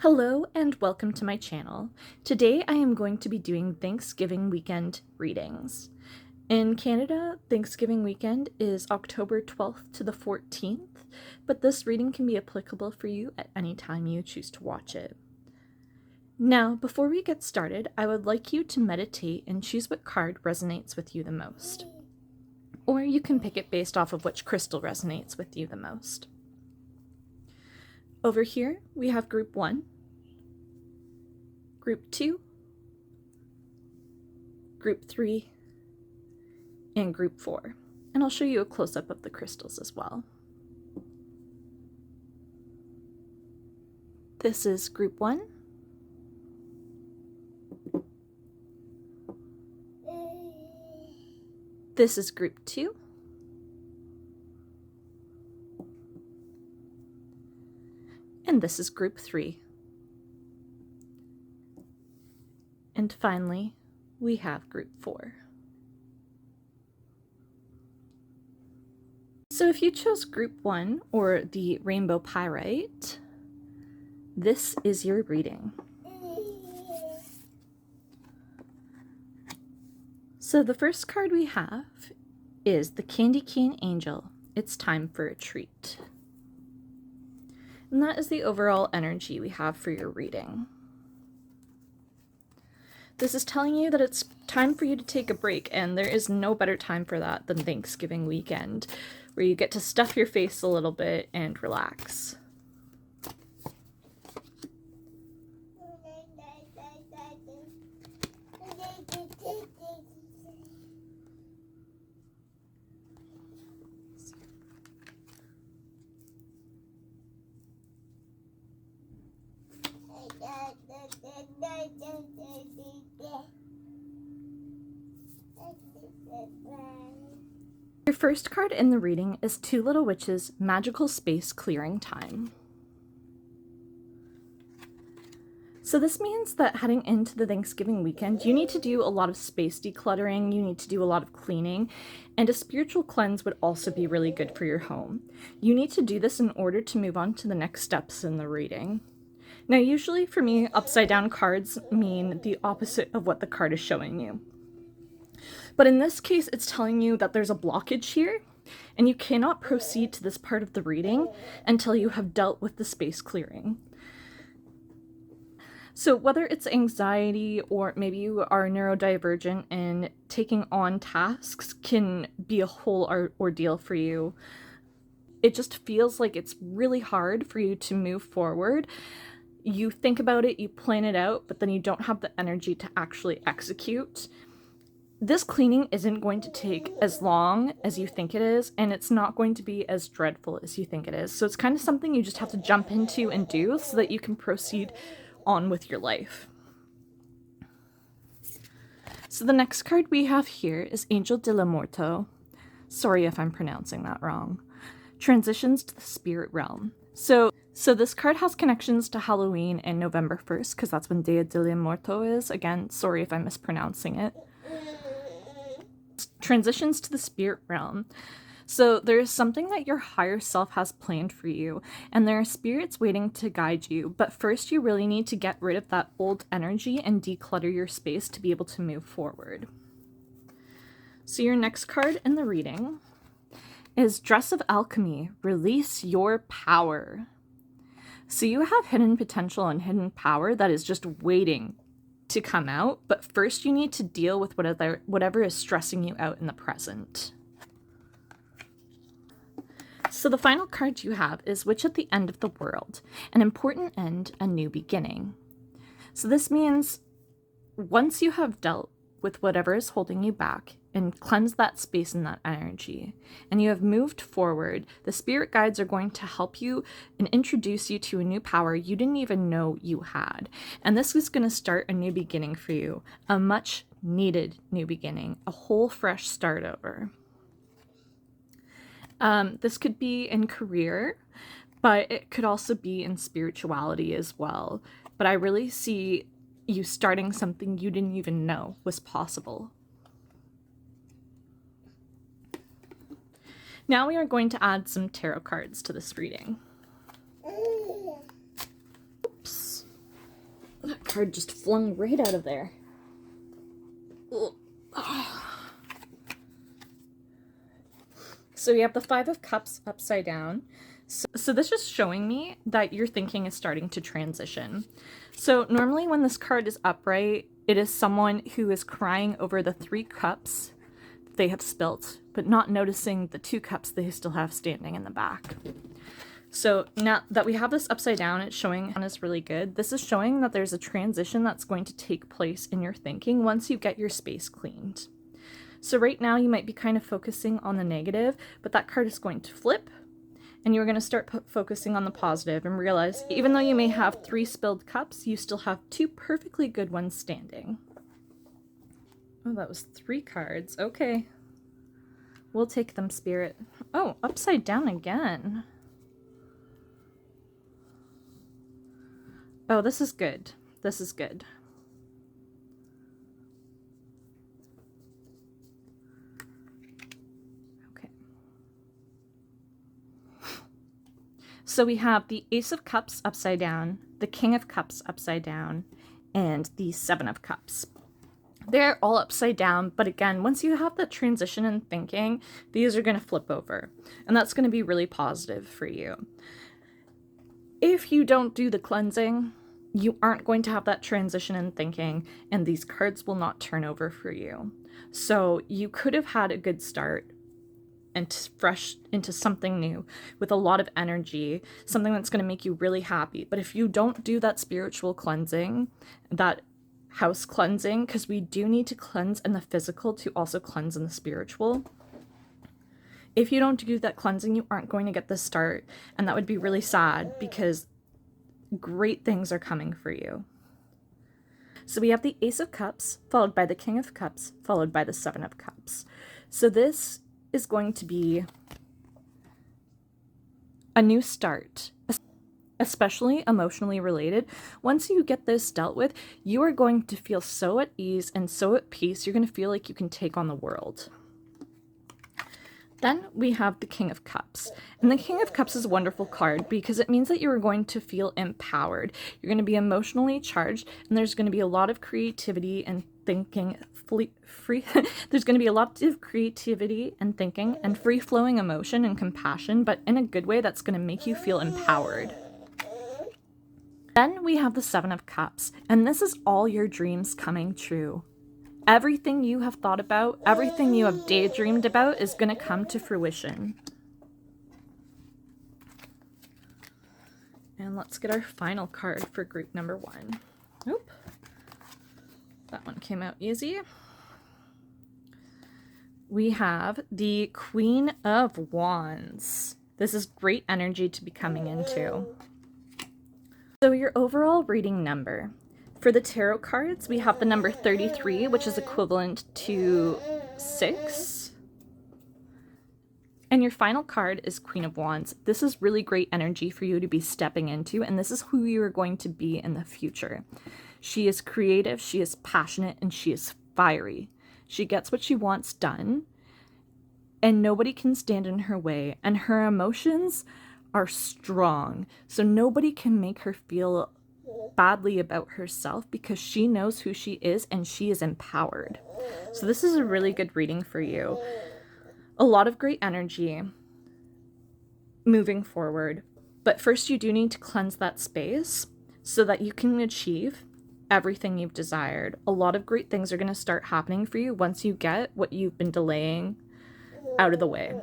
Hello and welcome to my channel. Today I am going to be doing Thanksgiving weekend readings. In Canada, Thanksgiving weekend is October 12th to the 14th, but this reading can be applicable for you at any time you choose to watch it. Now, before we get started, I would like you to meditate and choose what card resonates with you the most. Or you can pick it based off of which crystal resonates with you the most. Over here, we have Group 1, Group 2, Group 3, and Group 4. And I'll show you a close-up of the crystals as well. This is Group 1. This is Group 2. And this is Group 3. And finally, we have Group 4. So if you chose Group 1, or the Rainbow Pyrite, this is your reading. So the first card we have is the Candy Cane Angel. It's time for a treat. And that is the overall energy we have for your reading. This is telling you that it's time for you to take a break, and there is no better time for that than Thanksgiving weekend, where you get to stuff your face a little bit and relax. Your first card in the reading is Two Little Witches, Magical Space Clearing Time. So this means that heading into the Thanksgiving weekend, you need to do a lot of space decluttering, you need to do a lot of cleaning, and a spiritual cleanse would also be really good for your home. You need to do this in order to move on to the next steps in the reading. Now, usually for me, upside down cards mean the opposite of what the card is showing you. But in this case, it's telling you that there's a blockage here, and you cannot proceed to this part of the reading until you have dealt with the space clearing. So whether it's anxiety or maybe you are neurodivergent and taking on tasks can be a whole ordeal for you. It just feels like it's really hard for you to move forward. You think about it, you plan it out, but then you don't have the energy to actually execute. This cleaning isn't going to take as long as you think it is, and it's not going to be as dreadful as you think it is. So it's kind of something you just have to jump into and do so that you can proceed on with your life. So the next card we have here is Angel de la Morto. Sorry if I'm pronouncing that wrong. Transitions to the spirit realm. So this card has connections to Halloween and November 1st, because that's when Dia de la Morto is. Again, sorry if I'm mispronouncing it. Transitions to the spirit realm. So there is something that your higher self has planned for you, and there are spirits waiting to guide you, but first you really need to get rid of that old energy and declutter your space to be able to move forward. So your next card in the reading is Dress of Alchemy, Release Your Power. So you have hidden potential and hidden power that is just waiting to come out, but first you need to deal with whatever is stressing you out in the present. So the final card you have is Witch at the End of the World, an important end, a new beginning. So this means once you have dealt with whatever is holding you back and cleanse that space and that energy, and you have moved forward, the spirit guides are going to help you and introduce you to a new power you didn't even know you had. And this is going to start a new beginning for you, a much needed new beginning, a whole fresh start over. This could be in career, but it could also be in spirituality as well. But I really see you starting something you didn't even know was possible. Now we are going to add some tarot cards to this reading. Oops. That card just flung right out of there. So we have the Five of Cups upside down. So this is showing me that your thinking is starting to transition. So normally when this card is upright, it is someone who is crying over the 3 cups they have spilt, but not noticing the 2 cups they still have standing in the back. So now that we have this upside down, it's showing is really good. This is showing that there's a transition that's going to take place in your thinking once you get your space cleaned. So right now you might be kind of focusing on the negative, but that card is going to flip and you're going to start focusing on the positive and realize even though you may have 3 spilled cups, you still have 2 perfectly good ones standing. Oh, that was 3 cards. Okay. We'll take them, Spirit. Oh, upside down again. Oh, this is good. This is good. Okay. So we have the Ace of Cups upside down, the King of Cups upside down, and the Seven of Cups. They're all upside down, but again, once you have that transition in thinking, these are going to flip over, and that's going to be really positive for you. If you don't do the cleansing, you aren't going to have that transition in thinking, and these cards will not turn over for you. So you could have had a good start and fresh into something new with a lot of energy, something that's going to make you really happy. But if you don't do that spiritual cleansing, that house cleansing, because we do need to cleanse in the physical to also cleanse in the spiritual. If you don't do that cleansing, you aren't going to get the start, and that would be really sad because great things are coming for you. So we have the Ace of Cups, followed by the King of Cups, followed by the Seven of Cups. So this is going to be a new start, especially emotionally related. Once you get this dealt with, you are going to feel so at ease and so at peace. You're going to feel like you can take on the world. Then we have the King of Cups. And the King of Cups is a wonderful card because it means that you are going to feel empowered. You're going to be emotionally charged, and there's going to be a lot of creativity and thinking free. There's going to be a lot of creativity and thinking and free-flowing emotion and compassion, but in a good way that's going to make you feel empowered. Then we have the Seven of Cups, and this is all your dreams coming true. Everything you have thought about, everything you have daydreamed about is going to come to fruition. And let's get our final card for group number 1. Oop. That one came out easy. We have the Queen of Wands. This is great energy to be coming into. So your overall reading number. For the tarot cards, we have the number 33, which is equivalent to 6. And your final card is Queen of Wands. This is really great energy for you to be stepping into, and this is who you are going to be in the future. She is creative, she is passionate, and she is fiery. She gets what she wants done, and nobody can stand in her way, and her emotions are strong, so nobody can make her feel badly about herself because she knows who she is and she is empowered. So this is a really good reading for you. A lot of great energy moving forward, but first you do need to cleanse that space so that you can achieve everything you've desired. A lot of great things are going to start happening for you once you get what you've been delaying out of the way.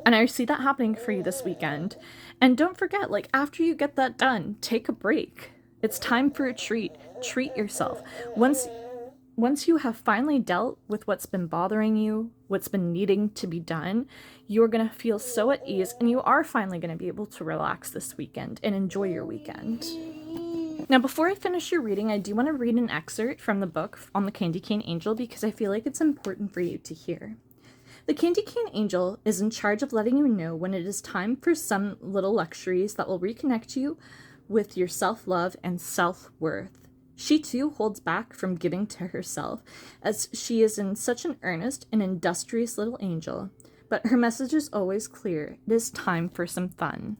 And I see that happening for you this weekend. And don't forget, like, after you get that done, take a break. It's time for a treat. Treat yourself. Once you have finally dealt with what's been bothering you, what's been needing to be done, you're going to feel so at ease, and you are finally going to be able to relax this weekend and enjoy your weekend. Now, before I finish your reading, I do want to read an excerpt from the book on the Candy Cane Angel because I feel like it's important for you to hear. The Candy Cane Angel is in charge of letting you know when it is time for some little luxuries that will reconnect you with your self-love and self-worth. She too holds back from giving to herself, as she is in such an earnest and industrious little angel. But her message is always clear. It is time for some fun.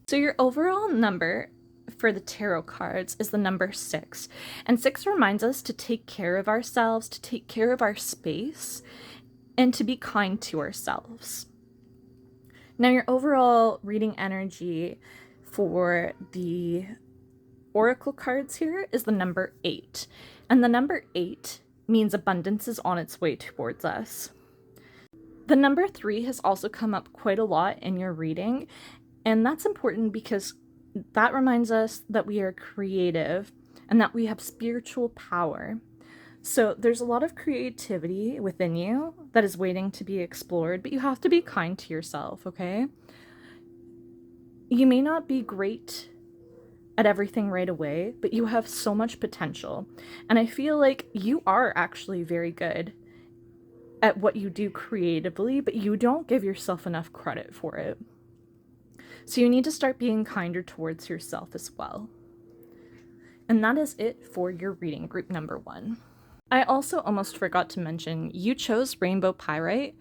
So your overall number for the tarot cards is the number 6. And 6 reminds us to take care of ourselves, to take care of our space, and to be kind to ourselves. Now, your overall reading energy for the oracle cards here is the number 8. And the number 8 means abundance is on its way towards us. The number 3 has also come up quite a lot in your reading, and that's important because that reminds us that we are creative and that we have spiritual power. So there's a lot of creativity within you that is waiting to be explored, but you have to be kind to yourself, okay? You may not be great at everything right away, but you have so much potential. And I feel like you are actually very good at what you do creatively, but you don't give yourself enough credit for it. So you need to start being kinder towards yourself as well. And that is it for your reading group number 1. I also almost forgot to mention, you chose rainbow pyrite,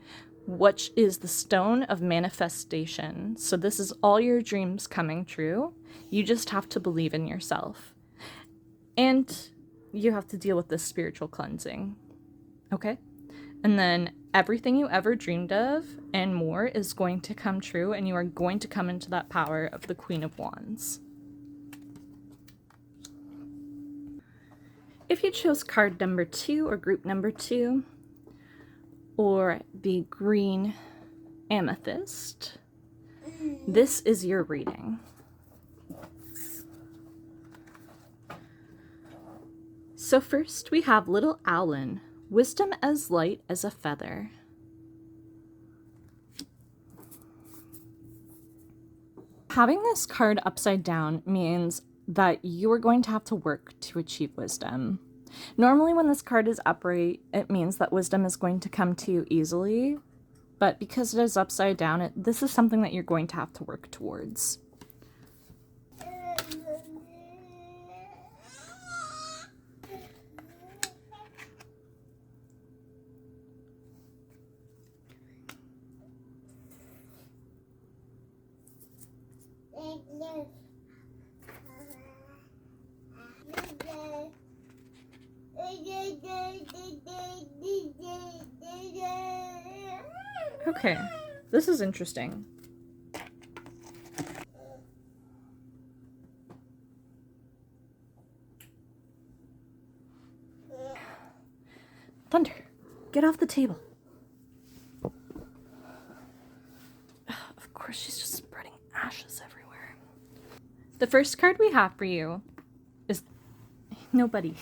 which is the stone of manifestation. So this is all your dreams coming true. You just have to believe in yourself. And you have to deal with this spiritual cleansing. Okay? And then everything you ever dreamed of and more is going to come true, and you are going to come into that power of the Queen of Wands. If you chose card number 2 or group number 2, or the green amethyst, this is your reading. So first we have little Alan. Wisdom as light as a feather. Having this card upside down means that you are going to have to work to achieve wisdom. Normally when this card is upright, it means that wisdom is going to come to you easily, but because it is upside down, this is something that you're going to have to work towards. Okay, this is interesting. Thunder, get off the table. Of course, she's just spreading ashes everywhere. The first card we have for you is nobody.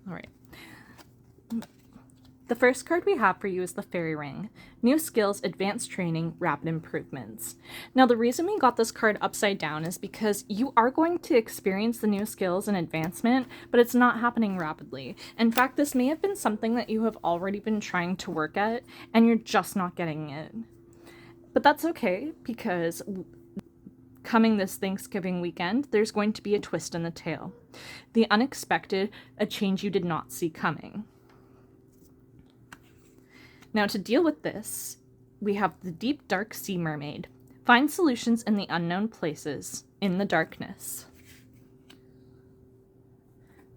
All right. The first card we have for you is the Fairy Ring. New skills, advanced training, rapid improvements. Now, the reason we got this card upside down is because you are going to experience the new skills and advancement, but it's not happening rapidly. In fact, this may have been something that you have already been trying to work at, and you're just not getting it. But that's okay, because coming this Thanksgiving weekend, there's going to be a twist in the tale. The unexpected, a change you did not see coming. Now, to deal with this, we have the Deep Dark Sea Mermaid. Find solutions in the unknown places, in the darkness.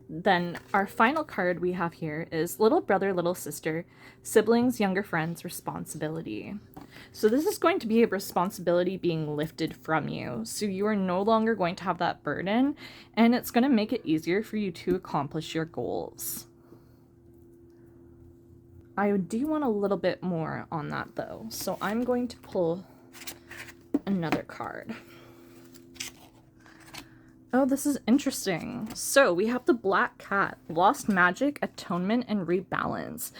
Then our final card we have here is Little Brother, Little Sister, Siblings, Younger Friends, Responsibility. So this is going to be a responsibility being lifted from you. So you are no longer going to have that burden, and it's going to make it easier for you to accomplish your goals. I do want a little bit more on that though, so I'm going to pull another card. Oh, this is interesting. So we have the Black Cat, Lost Magic, Atonement, and Rebalance.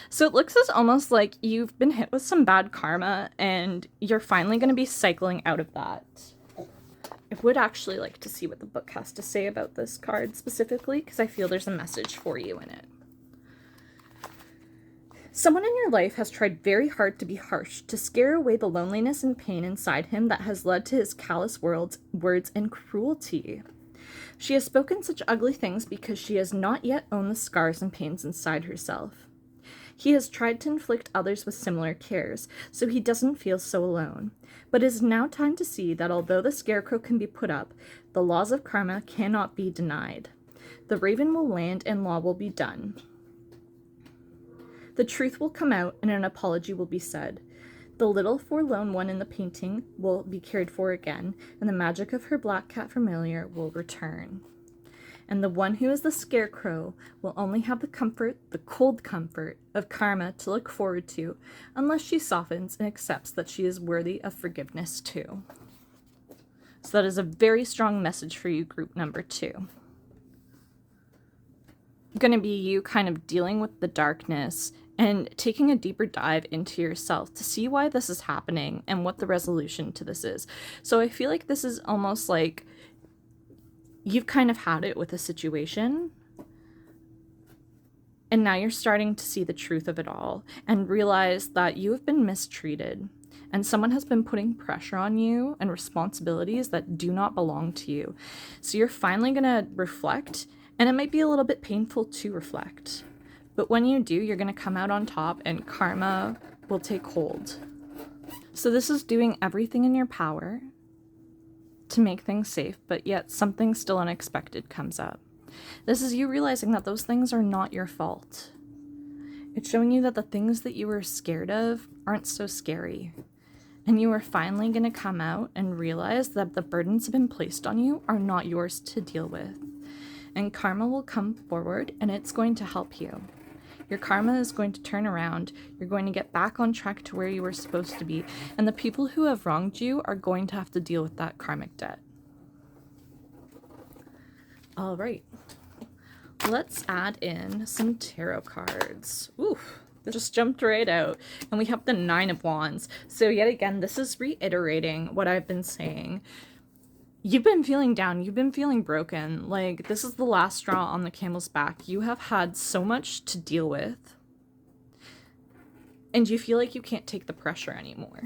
So it looks as almost like you've been hit with some bad karma and you're finally going to be cycling out of that. I would actually like to see what the book has to say about this card specifically, because I feel there's a message for you in it. Someone in your life has tried very hard to be harsh, to scare away the loneliness and pain inside him that has led to his callous words and cruelty. She has spoken such ugly things because she has not yet owned the scars and pains inside herself. He has tried to inflict others with similar cares, so he doesn't feel so alone. But it is now time to see that although the scarecrow can be put up, the laws of karma cannot be denied. The raven will land and law will be done. The truth will come out and an apology will be said. The little forlorn one in the painting will be cared for again, and the magic of her black cat familiar will return. And the one who is the scarecrow will only have the comfort, the cold comfort, of karma to look forward to, unless she softens and accepts that she is worthy of forgiveness too. So that is a very strong message for you, group number 2. Going to be you kind of dealing with the darkness and taking a deeper dive into yourself to see why this is happening and what the resolution to this is. So I feel like this is almost like you've kind of had it with a situation, and now you're starting to see the truth of it all and realize that you have been mistreated and someone has been putting pressure on you and responsibilities that do not belong to you. So you're finally going to reflect, and it might be a little bit painful to reflect. But when you do, you're going to come out on top and karma will take hold. So this is doing everything in your power to make things safe, but yet something still unexpected comes up. This is you realizing that those things are not your fault. It's showing you that the things that you were scared of aren't so scary. And you are finally going to come out and realize that the burdens that have been placed on you are not yours to deal with. And karma will come forward and it's going to help you. Your karma is going to turn around. You're going to get back on track to where you were supposed to be. And the people who have wronged you are going to have to deal with that karmic debt. All right. Let's add in some tarot cards. Ooh, this just jumped right out. And we have the 9 of Wands. So yet again, this is reiterating what I've been saying. You've been feeling down. You've been feeling broken. Like, this is the last straw on the camel's back. You have had so much to deal with. And you feel like you can't take the pressure anymore.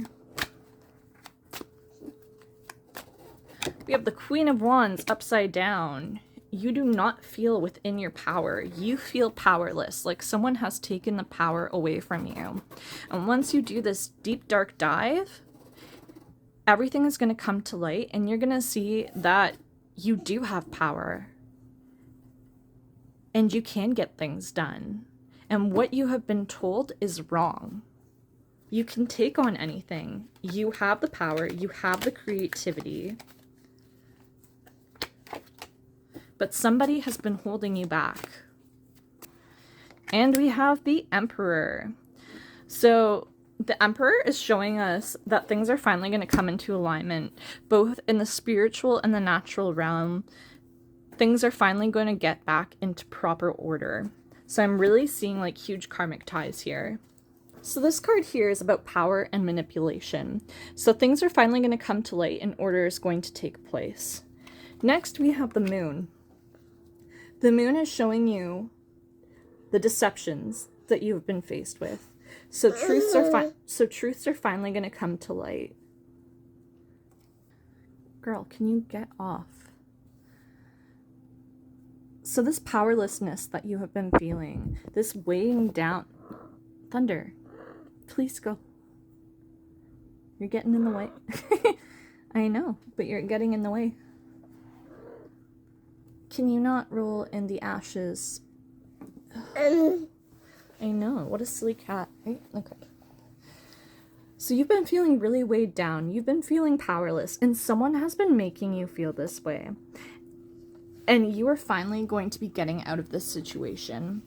We have the Queen of Wands upside down. You do not feel within your power. You feel powerless, like someone has taken the power away from you. And once you do this deep, dark dive, everything is going to come to light and you're going to see that you do have power and you can get things done. And what you have been told is wrong. You can take on anything. You have the power. You have the creativity. But somebody has been holding you back. And we have the Emperor. So the Emperor is showing us that things are finally going to come into alignment, both in the spiritual and the natural realm. Things are finally going to get back into proper order. So I'm really seeing like huge karmic ties here. So this card here is about power and manipulation. So things are finally going to come to light and order is going to take place. Next, we have the Moon. The Moon is showing you the deceptions that you've been faced with. So truths are finally going to come to light. Girl, can you get off? So this powerlessness that you have been feeling, this weighing down. Thunder, please go. You're getting in the way. I know, but you're getting in the way. Can you not roll in the ashes? I know, what a silly cat, right? Okay. So you've been feeling really weighed down. You've been feeling powerless, and someone has been making you feel this way. And you are finally going to be getting out of this situation.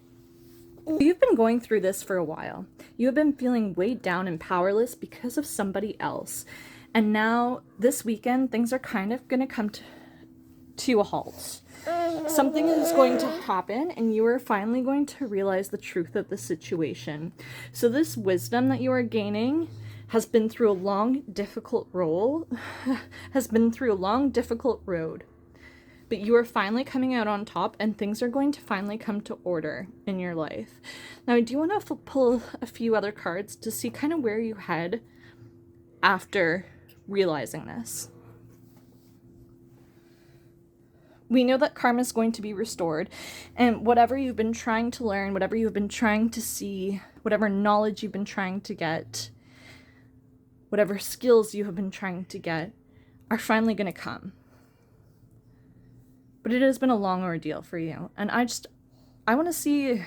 You've been going through this for a while. You have been feeling weighed down and powerless because of somebody else. And now, this weekend, things are kind of going to come to a halt. Something is going to happen and you are finally going to realize the truth of the situation. So this wisdom that you are gaining has been through a long, difficult road. But you are finally coming out on top and things are going to finally come to order in your life. Now I do want to pull a few other cards to see kind of where you head after realizing this. we know that karma is going to be restored, and whatever you've been trying to learn, whatever you've been trying to see, whatever knowledge you've been trying to get, whatever skills you have been trying to get, are finally going to come. But it has been a long ordeal for you, and I want to see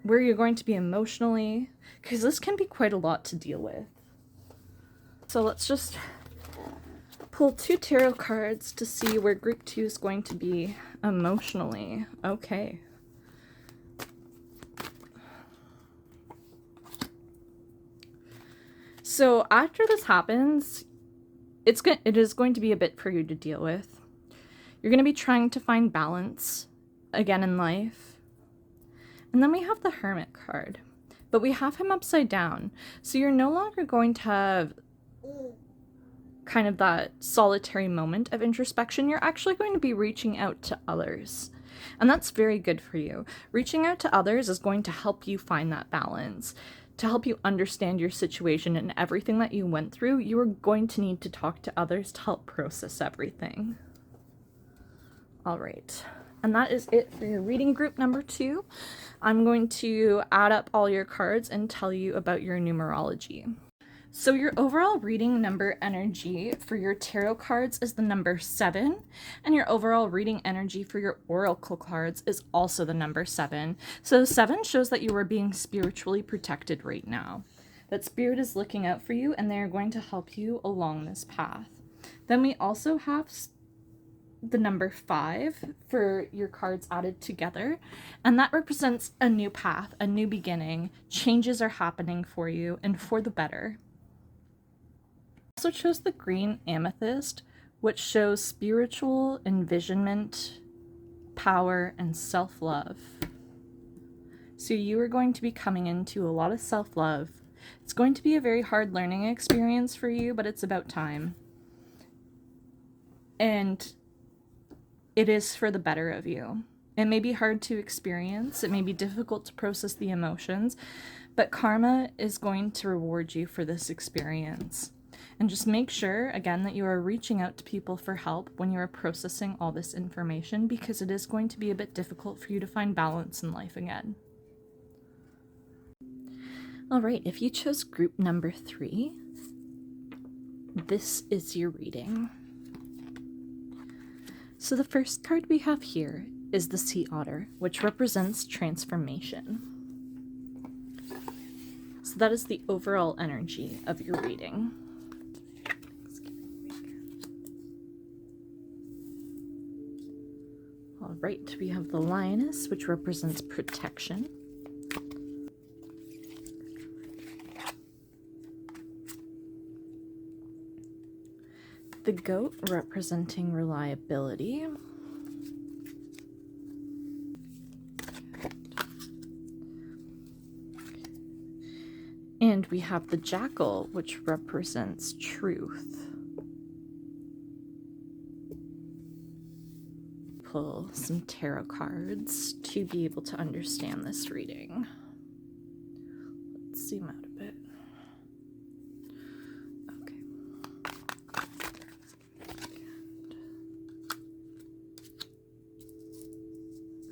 where you're going to be emotionally, because this can be quite a lot to deal with. So let's just pull 2 tarot cards to see where group 2 is going to be emotionally. Okay. So after this happens, it is going to be a bit for you to deal with. You're going to be trying to find balance again in life. And then we have the Hermit card, but we have him upside down. So you're no longer going to have kind of that solitary moment of introspection. You're actually going to be reaching out to others. And that's very good for you. Reaching out to others is going to help you find that balance, to help you understand your situation and everything that you went through. You are going to need to talk to others to help process everything. All right. And that is it for your reading group number 2. I'm going to add up all your cards and tell you about your numerology. So your overall reading number energy for your tarot cards is the number 7, and your overall reading energy for your oracle cards is also the number 7. So 7 shows that you are being spiritually protected right now. That spirit is looking out for you, and they are going to help you along this path. Then we also have the number 5 for your cards added together, and that represents a new path, a new beginning. Changes are happening for you, and for the better. Also chose the green amethyst, which shows spiritual envisionment, power, and self-love. So you are going to be coming into a lot of self-love. It's going to be a very hard learning experience for you, but it's about time. And it is for the better of you. It may be hard to experience, it may be difficult to process the emotions, but karma is going to reward you for this experience. And just make sure, again, that you are reaching out to people for help when you are processing all this information, because it is going to be a bit difficult for you to find balance in life again. All right, if you chose group number 3, this is your reading. So the first card we have here is the Sea Otter, which represents transformation. So that is the overall energy of your reading. All right, we have the Lioness, which represents protection. The Goat, representing reliability. And we have the Jackal, which represents truth. Pull some tarot cards to be able to understand this reading. Let's zoom out a bit.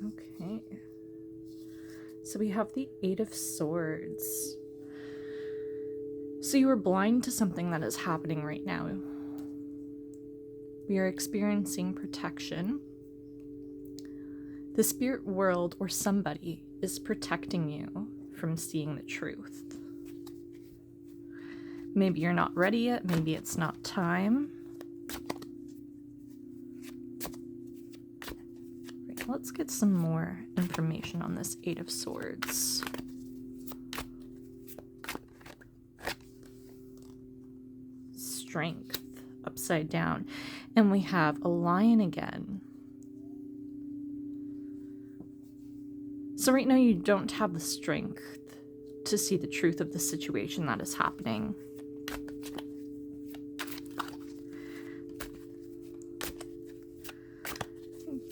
Okay. So we have the 8 of Swords. So you are blind to something that is happening right now. We are experiencing protection. The spirit world or somebody is protecting you from seeing the truth. Maybe you're not ready yet, maybe it's not time. Right, let's get some more information on this 8 of Swords. Strength, upside down. And we have a lion again. So right now you don't have the strength to see the truth of the situation that is happening.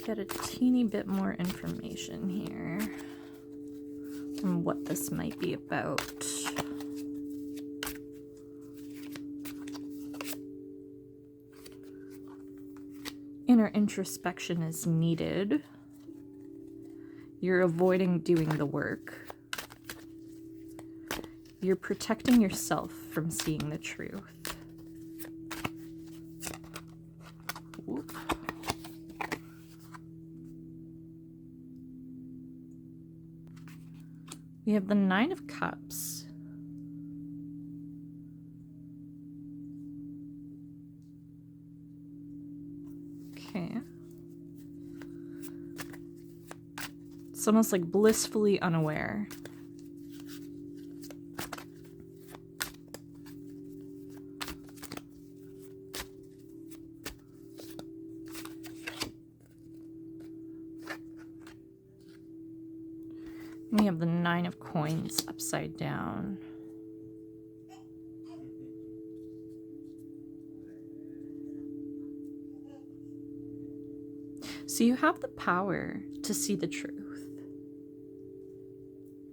Get a teeny bit more information here on what this might be about. And inner introspection is needed. You're avoiding doing the work. You're protecting yourself from seeing the truth. Whoop. We have the Nine of Cups. Okay. It's almost like blissfully unaware. We have the Nine of Coins upside down. So you have the power to see the truth.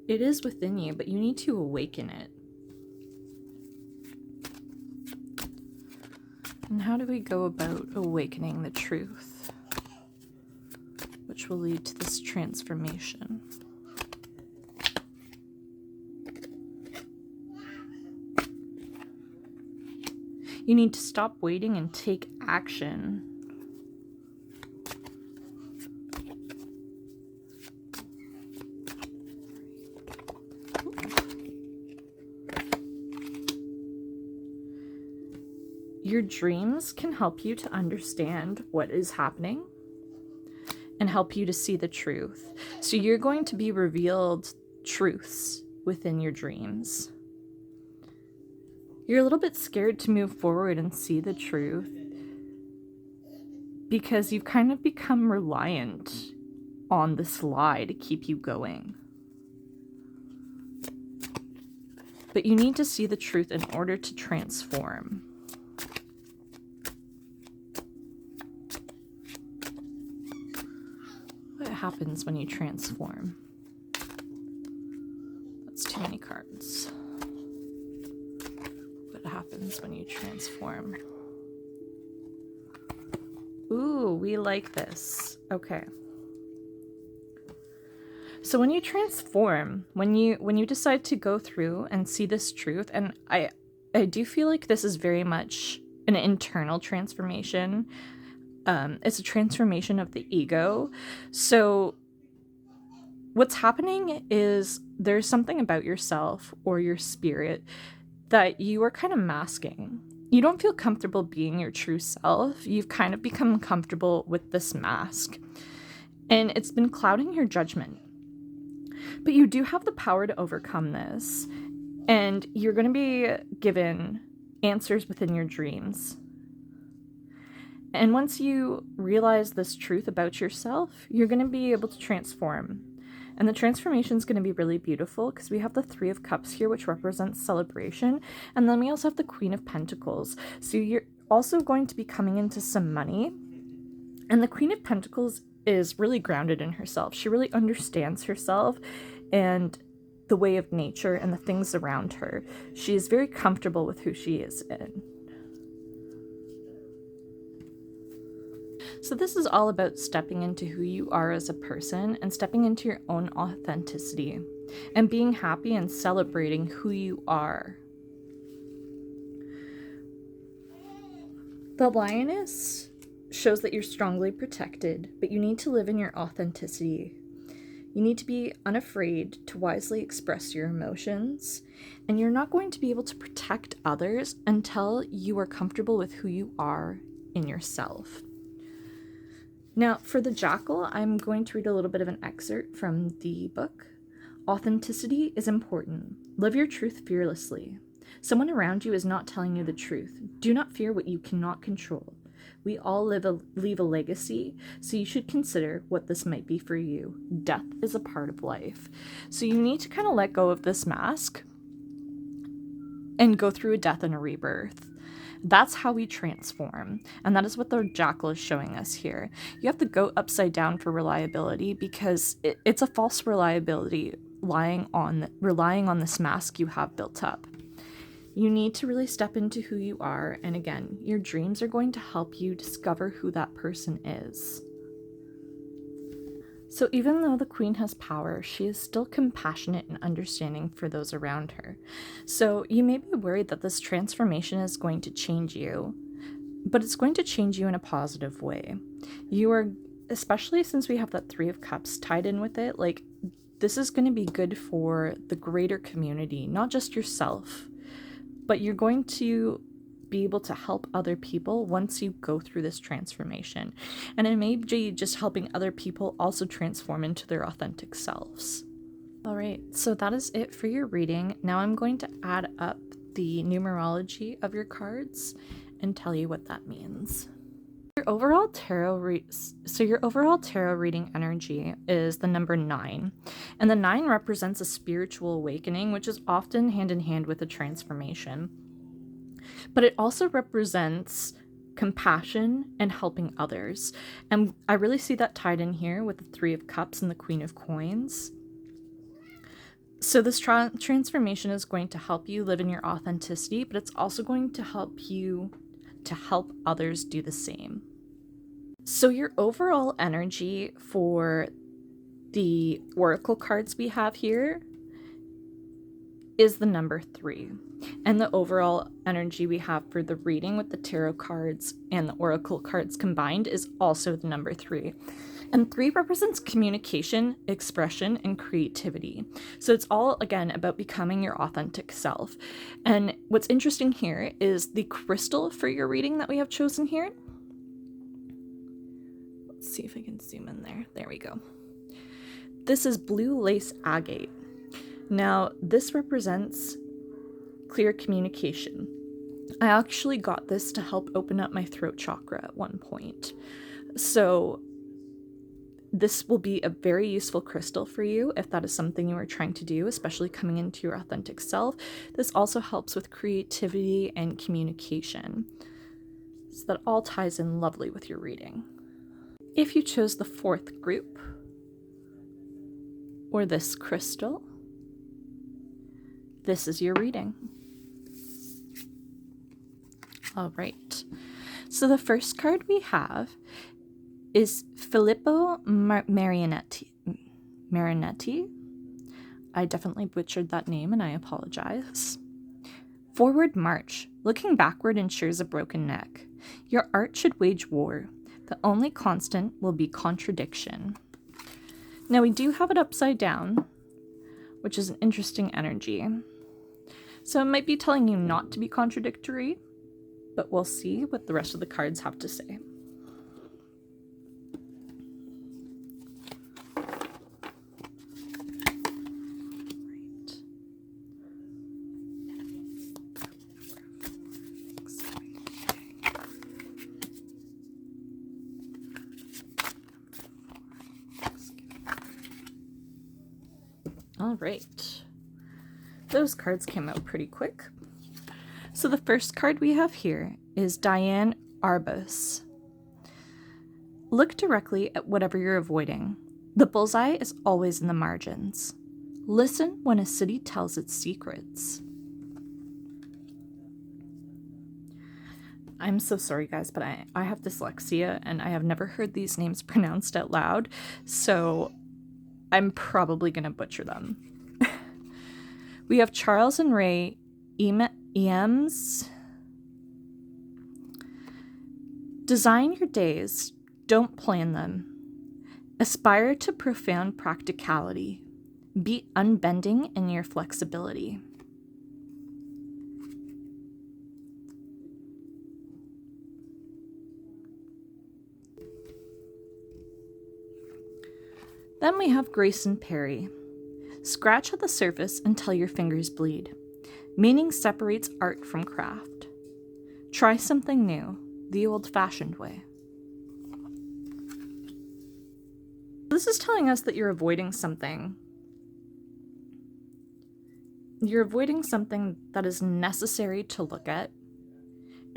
It is within you, but you need to awaken it. And how do we go about awakening the truth, which will lead to this transformation? You need to stop waiting and take action. Your dreams can help you to understand what is happening and help you to see the truth. So you're going to be revealed truths within your dreams. You're a little bit scared to move forward and see the truth because you've kind of become reliant on this lie to keep you going. But you need to see the truth in order to transform. What happens when you transform? That's too many cards. What happens when you transform? Ooh, we like this. Okay. So when you transform, when you decide to go through and see this truth, and I do feel like this is very much an internal transformation. It's a transformation of the ego. So what's happening is there's something about yourself or your spirit that you are kind of masking. You don't feel comfortable being your true self. You've kind of become comfortable with this mask. And it's been clouding your judgment. But you do have the power to overcome this. And you're going to be given answers within your dreams. And once you realize this truth about yourself, you're going to be able to transform. And the transformation is going to be really beautiful because we have the Three of Cups here, which represents celebration. And then we also have the Queen of Pentacles. So you're also going to be coming into some money. And the Queen of Pentacles is really grounded in herself. She really understands herself and the way of nature and the things around her. She is very comfortable with who she is in. So this is all about stepping into who you are as a person and stepping into your own authenticity and being happy and celebrating who you are. The Lioness shows that you're strongly protected, but you need to live in your authenticity. You need to be unafraid to wisely express your emotions, and you're not going to be able to protect others until you are comfortable with who you are in yourself. Now, for the Jackal, I'm going to read a little bit of an excerpt from the book. Authenticity is important. Live your truth fearlessly. Someone around you is not telling you the truth. Do not fear what you cannot control. We all leave a legacy, so you should consider what this might be for you. Death is a part of life. So you need to kind of let go of this mask and go through a death and a rebirth. That's how we transform. And that is what the Jackal is showing us here. You have to go upside down for reliability because it's a false reliability relying on this mask you have built up. You need to really step into who you are, and again, your dreams are going to help you discover who that person is. So even though the queen has power, she is still compassionate and understanding for those around her. So you may be worried that this transformation is going to change you, but it's going to change you in a positive way. You are, especially since we have that Three of Cups tied in with it, like this is going to be good for the greater community, not just yourself, but you're going to be able to help other people once you go through this transformation. And it may be just helping other people also transform into their authentic selves. All right, so that is it for your reading. Now I'm going to add up the numerology of your cards and tell you what that means. Your overall tarot reading energy is the number 9, and the 9 represents a spiritual awakening, which is often hand in hand with a transformation. But it also represents compassion and helping others, and I really see that tied in here with the Three of Cups and the Queen of Coins. So this transformation is going to help you live in your authenticity, but it's also going to help you to help others do the same. So your overall energy for the oracle cards we have here is the number 3. And the overall energy we have for the reading with the tarot cards and the oracle cards combined is also the number 3. And 3 represents communication, expression, and creativity. So it's all, again, about becoming your authentic self. And what's interesting here is the crystal for your reading that we have chosen here. Let's see if I can zoom in there. There we go. This is blue lace agate. Now, this represents clear communication. I actually got this to help open up my throat chakra at one point. So this will be a very useful crystal for you if that is something you are trying to do, especially coming into your authentic self. This also helps with creativity and communication. So that all ties in lovely with your reading. If you chose the 4th group, or this crystal, this is your reading. All right. So the first card we have is Filippo Marinetti. I definitely butchered that name and I apologize. Forward march. Looking backward ensures a broken neck. Your art should wage war. The only constant will be contradiction. Now we do have it upside down, which is an interesting energy. So it might be telling you not to be contradictory, but we'll see what the rest of the cards have to say. All right. Those cards came out pretty quick. So the first card we have here is Diane Arbus. Look directly at whatever you're avoiding. The bullseye is always in the margins. Listen when a city tells its secrets. I'm so sorry, guys, but I have dyslexia and I have never heard these names pronounced out loud, so I'm probably going to butcher them. We have Charles and Ray Eames. Design your days, don't plan them. Aspire to profound practicality. Be unbending in your flexibility. Then we have Grace and Perry. Scratch at the surface until your fingers bleed. Meaning separates art from craft. Try something new, the old-fashioned way. This is telling us that you're avoiding something. You're avoiding something that is necessary to look at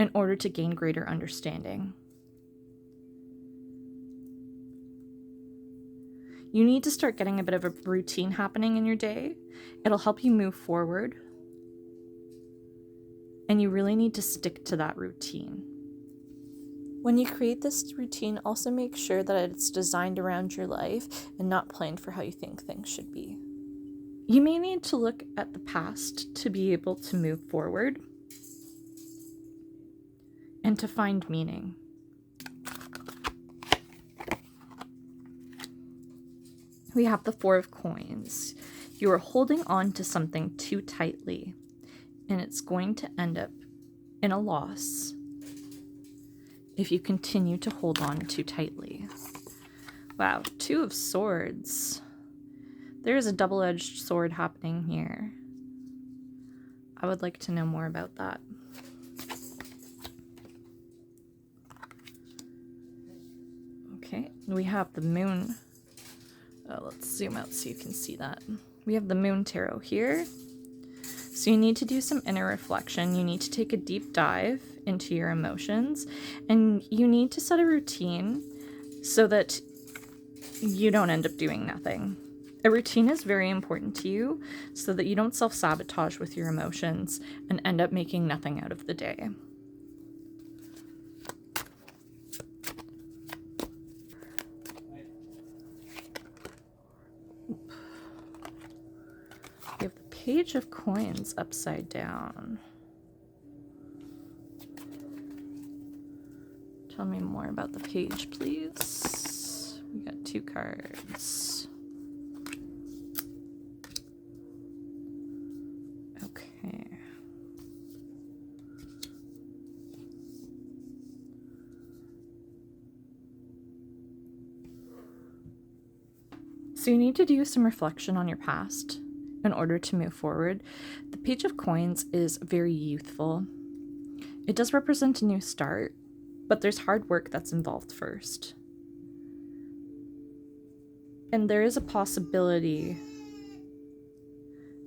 in order to gain greater understanding. You need to start getting a bit of a routine happening in your day. It'll help you move forward. and you really need to stick to that routine. When you create this routine, also make sure that it's designed around your life and not planned for how you think things should be. You may need to look at the past to be able to move forward and to find meaning. We have the Four of Coins. You are holding on to something too tightly, and it's going to end up in a loss if you continue to hold on too tightly. Wow, Two of Swords. There is a double-edged sword happening here. I would like to know more about that. Okay, we have the Moon. Let's zoom out so you can see that. We have the Moon Tarot here. So you need to do some inner reflection. You need to take a deep dive into your emotions, and you need to set a routine so that you don't end up doing nothing. A routine is very important to you so that you don't self-sabotage with your emotions and end up making nothing out of the day. We have the Page of Coins upside down. Tell me more about the page, please. We got 2 cards. Okay. So you need to do some reflection on your past in order to move forward. The Page of Coins is very youthful. It does represent a new start, but there's hard work that's involved first. And there is a possibility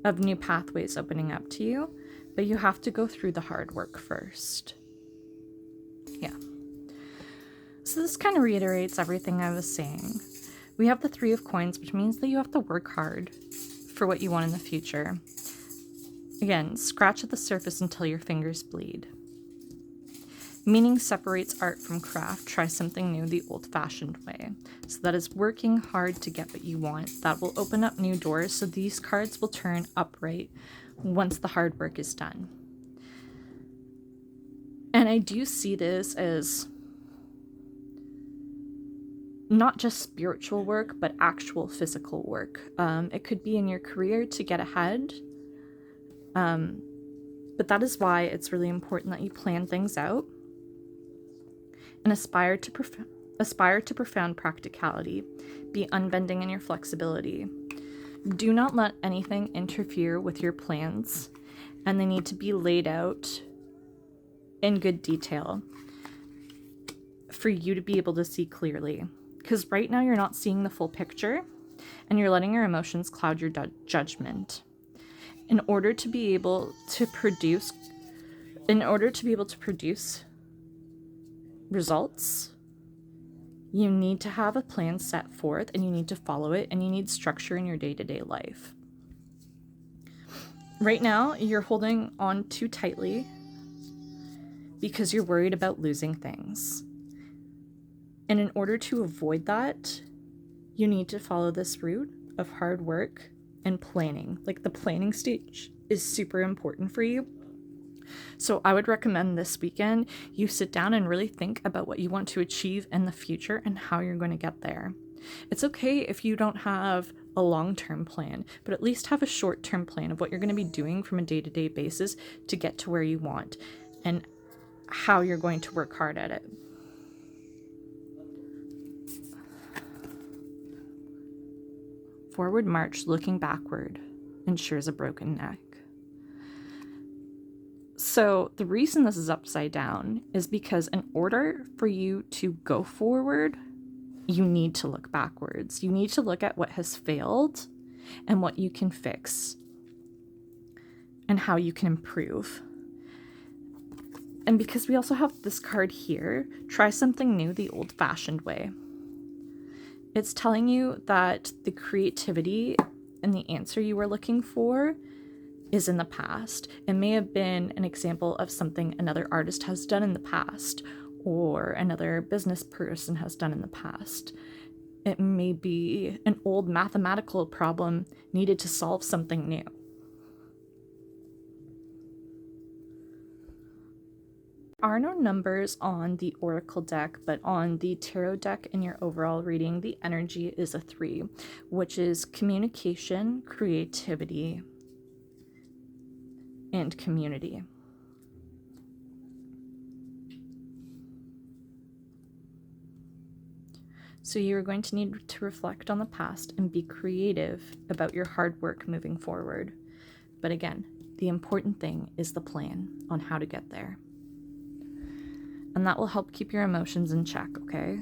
of new pathways opening up to you, but you have to go through the hard work first. Yeah. So this kind of reiterates everything I was saying. We have the 3 of Coins, which means that you have to work hard for what you want in the future. Again, scratch at the surface until your fingers bleed. Meaning separates art from craft. Try something new the old-fashioned way. So that is working hard to get what you want. That will open up new doors, so these cards will turn upright once the hard work is done. And I do see this as not just spiritual work, but actual physical work. It could be in your career to get ahead. But that is why it's really important that you plan things out and aspire to profound practicality. Be unbending in your flexibility. Do not let anything interfere with your plans, and they need to be laid out in good detail for you to be able to see clearly. Because right now you're not seeing the full picture, and you're letting your emotions cloud your judgment. In order to be able to produce results, you need to have a plan set forth, and you need to follow it, and you need structure in your day-to-day life. Right now, you're holding on too tightly because you're worried about losing things. And in order to avoid that, you need to follow this route of hard work and planning. Like, the planning stage is super important for you. So I would recommend this weekend you sit down and really think about what you want to achieve in the future and how you're going to get there. It's okay if you don't have a long-term plan, but at least have a short-term plan of what you're going to be doing from a day-to-day basis to get to where you want and how you're going to work hard at it. Forward march looking backward ensures a broken neck. So the reason this is upside down is because in order for you to go forward, you need to look backwards. You need to look at what has failed and what you can fix and how you can improve. And because we also have this card here, try something new the old-fashioned way. It's telling you that the creativity and the answer you were looking for is in the past. It may have been an example of something another artist has done in the past, or another business person has done in the past. It may be an old mathematical problem needed to solve something new. There are no numbers on the oracle deck, but on the tarot deck in your overall reading, the energy is a 3, which is communication, creativity, and community. So you are going to need to reflect on the past and be creative about your hard work moving forward. But again, the important thing is the plan on how to get there. And that will help keep your emotions in check, okay?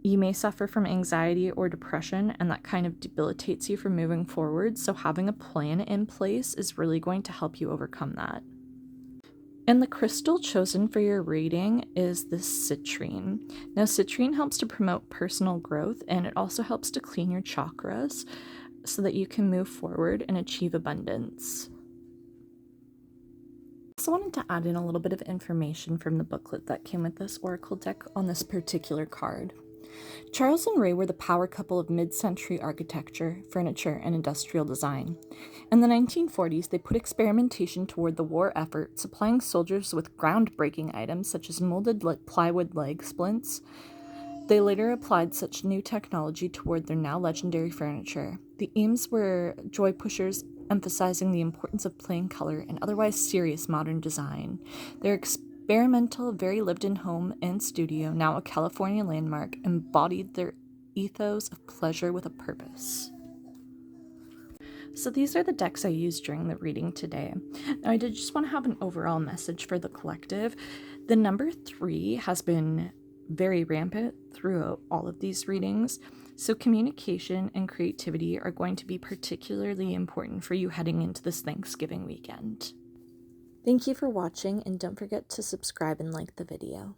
You may suffer from anxiety or depression, and that kind of debilitates you from moving forward, so having a plan in place is really going to help you overcome that. And the crystal chosen for your reading is the citrine. Now, citrine helps to promote personal growth, and it also helps to clean your chakras so that you can move forward and achieve abundance. I also wanted to add in a little bit of information from the booklet that came with this oracle deck on this particular card. Charles and Ray were the power couple of mid-century architecture, furniture, and industrial design. In the 1940s, they put experimentation toward the war effort, supplying soldiers with groundbreaking items such as molded plywood leg splints. They later applied such new technology toward their now legendary furniture. The aims were joy pushers, emphasizing the importance of plain color and otherwise serious modern design. Their experimental, very lived-in home and studio, now a California landmark, embodied their ethos of pleasure with a purpose. So these are the decks I used during the reading today. Now I did just want to have an overall message for the collective. The number 3 has been very rampant throughout all of these readings, so communication and creativity are going to be particularly important for you heading into this Thanksgiving weekend. Thank you for watching, and don't forget to subscribe and like the video.